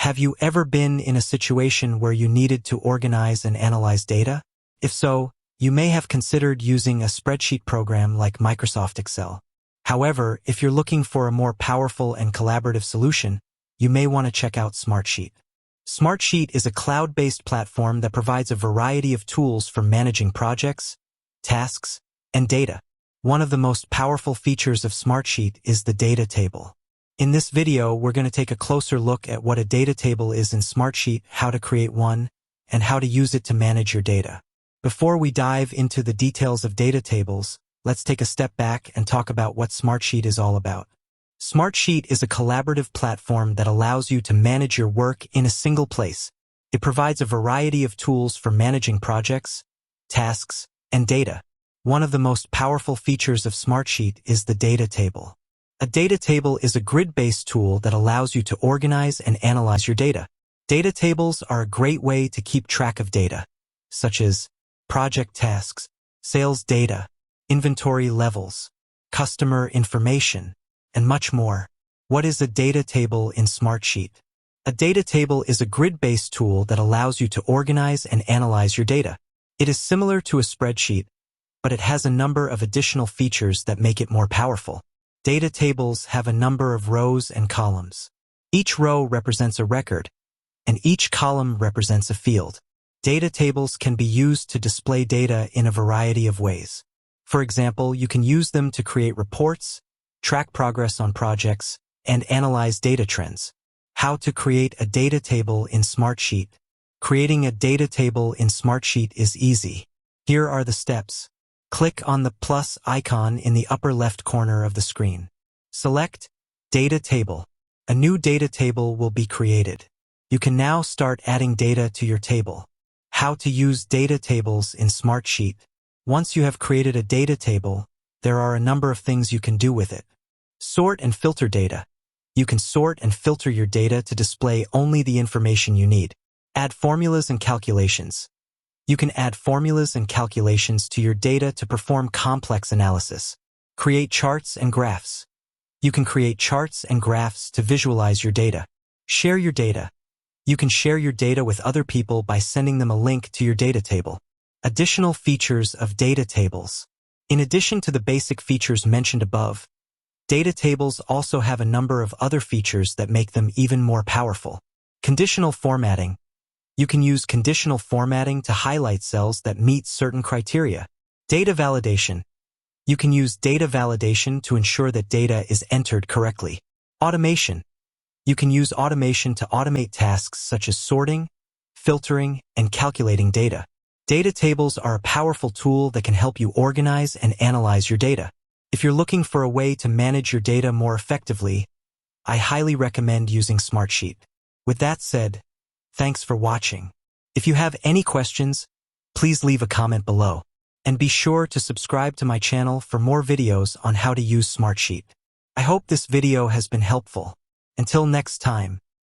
Have you ever been in a situation where you needed to organize and analyze data? If so, you may have considered using a spreadsheet program like Microsoft Excel. However, if you're looking for a more powerful and collaborative solution, you may want to check out Smartsheet. Smartsheet is a cloud-based platform that provides a variety of tools for managing projects, tasks, and data. One of the most powerful features of Smartsheet is the data table. In this video, we're going to take a closer look at what a data table is in Smartsheet, how to create one, and how to use it to manage your data. Before we dive into the details of data tables, let's take a step back and talk about what Smartsheet is all about. Smartsheet is a collaborative platform that allows you to manage your work in a single place. It provides a variety of tools for managing projects, tasks, and data. One of the most powerful features of Smartsheet is the data table. A data table is a grid-based tool that allows you to organize and analyze your data. Data tables are a great way to keep track of data, such as project tasks, sales data, inventory levels, customer information, and much more. What is a data table in Smartsheet? A data table is a grid-based tool that allows you to organize and analyze your data. It is similar to a spreadsheet, but it has a number of additional features that make it more powerful. Data tables have a number of rows and columns. Each row represents a record, and each column represents a field. Data tables can be used to display data in a variety of ways. For example, you can use them to create reports, track progress on projects, and analyze data trends. How to create a data table in Smartsheet. Creating a data table in Smartsheet is easy. Here are the steps. Click on the plus icon in the upper left corner of the screen. Select Data Table. A new data table will be created. You can now start adding data to your table. How to use data tables in Smartsheet. Once you have created a data table, there are a number of things you can do with it. Sort and filter data. You can sort and filter your data to display only the information you need. Add formulas and calculations. You can add formulas and calculations to your data to perform complex analysis. Create charts and graphs. You can create charts and graphs to visualize your data. Share your data. You can share your data with other people by sending them a link to your data table. Additional features of data tables. In addition to the basic features mentioned above, data tables also have a number of other features that make them even more powerful. Conditional formatting. You can use conditional formatting to highlight cells that meet certain criteria. Data validation. You can use data validation to ensure that data is entered correctly. Automation. You can use automation to automate tasks such as sorting, filtering, and calculating data. Data tables are a powerful tool that can help you organize and analyze your data. If you're looking for a way to manage your data more effectively, I highly recommend using Smartsheet. With that said, thanks for watching. If you have any questions, please leave a comment below. And be sure to subscribe to my channel for more videos on how to use Smartsheet. I hope this video has been helpful. Until next time.